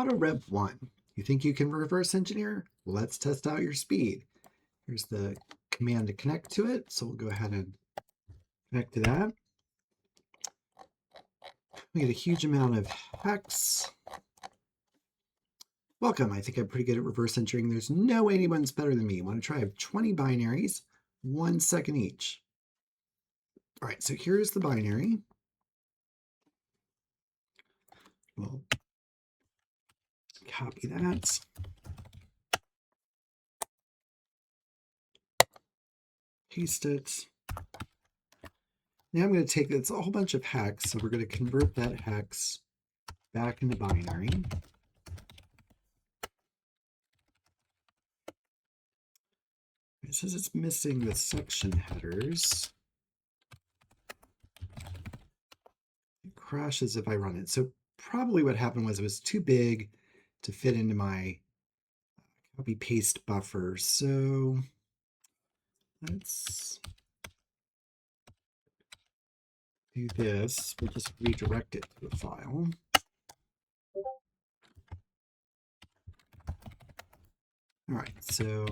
autorev1. You think you can reverse engineer? Let's test out your speed. Here's the command to connect to it. So we'll go ahead and connect to that. We get a huge amount of hex. Welcome. I think I'm pretty good at reverse engineering. There's no way anyone's better than me. Want to try? I have 20 binaries, 1 second each. All right, so here's the binary. We'll copy that. Paste it. Now I'm going to take, it's a whole bunch of hex, so we're going to convert that hex back into binary. It says it's missing the section headers. It crashes if I run it. So probably what happened was it was too big to fit into my copy paste buffer. So let's do this. We'll just redirect it to the file. All right, so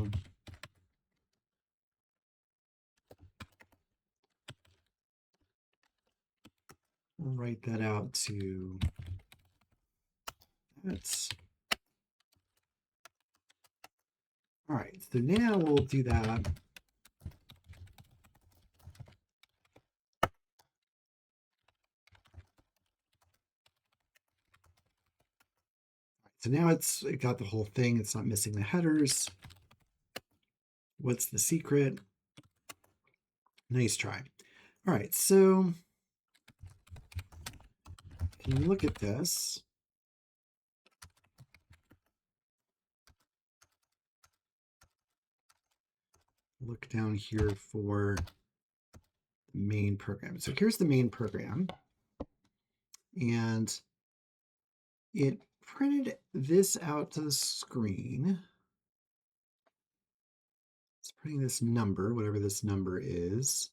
we'll write that out to that's. All right, so now we'll do that. So now it got the whole thing. It's not missing the headers. What's the secret? Nice try. All right, so can you look at this? Look down here for the main program. So here's the main program. And it printed this out to the screen. It's printing this number, whatever this number is.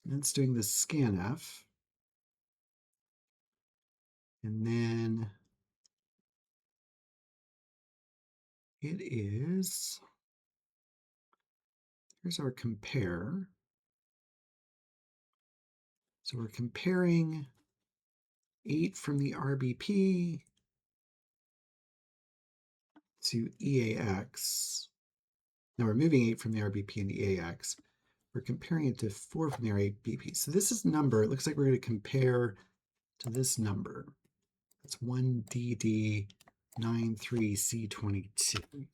And it's doing the scanf. And then it is, here's our compare. So we're comparing 8 from the RBP to EAX. Now we're moving 8 from the RBP and the EAX. We're comparing it to 4 from the RBP. So this is number. It looks like we're going to compare to this number. That's 1DD93C22.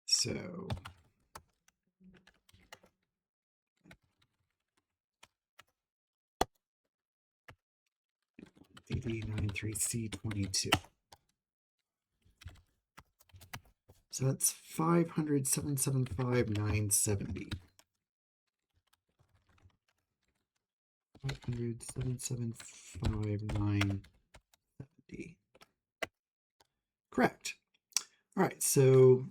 So DD93C22. So that's 500,775,970. 500,775,970. Correct. All right, so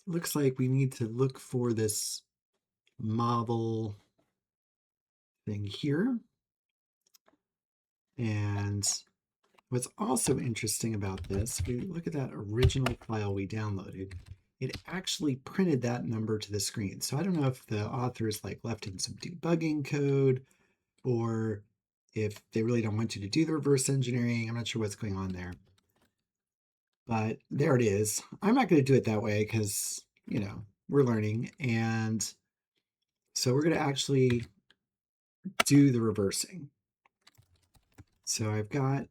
it looks like we need to look for this model thing here. And what's also interesting about this, if we look at that original file we downloaded, it actually printed that number to the screen. So I don't know if the authors left in some debugging code, or if they really don't want you to do the reverse engineering. I'm not sure what's going on there. But there it is. I'm not going to do it that way because, we're learning. And so we're going to actually do the reversing. So I've got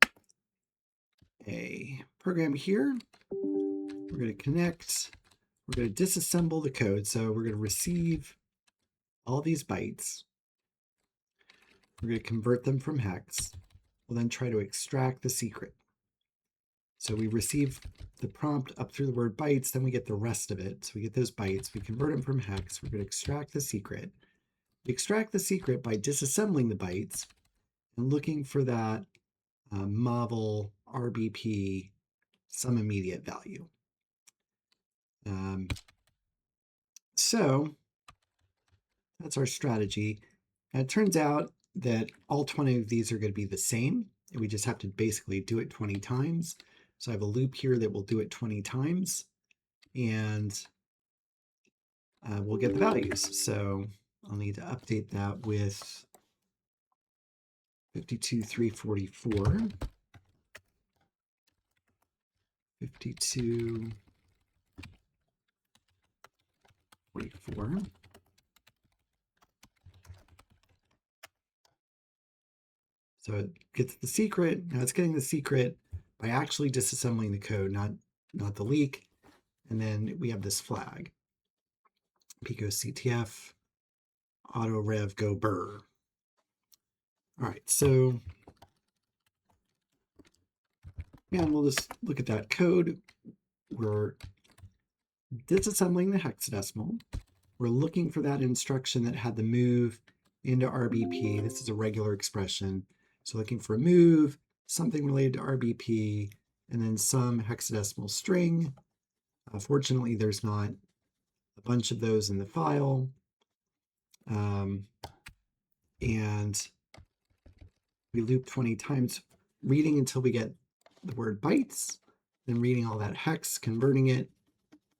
a program here. We're going to connect. We're going to disassemble the code. So we're going to receive all these bytes. We're going to convert them from hex. We'll then try to extract the secret. So we receive the prompt up through the word bytes, then we get the rest of it. So we get those bytes, we convert them from hex, we're going to extract the secret. We extract the secret by disassembling the bytes and looking for that model RBP some immediate value. So that's our strategy. And it turns out that all 20 of these are going to be the same. and we just have to basically do it 20 times. So I have a loop here that will do it 20 times, and we'll get the values. So I'll need to update that with 52,344, 52,44. So it gets the secret. Now it's getting the secret by actually disassembling the code, not the leak. And then we have this flag, pico_ctf, autorev go burr. All right, so and we'll just look at that code. We're disassembling the hexadecimal. We're looking for that instruction that had the move into RBP. This is a regular expression. So looking for a move, something related to RBP, and then some hexadecimal string. Fortunately, there's not a bunch of those in the file. And we loop 20 times, reading until we get the word bytes, then reading all that hex, converting it,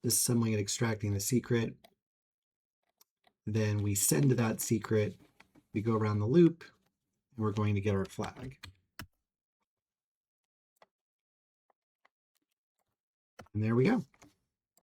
disassembling and extracting the secret. Then we send that secret, we go around the loop, and we're going to get our flag. And there we go.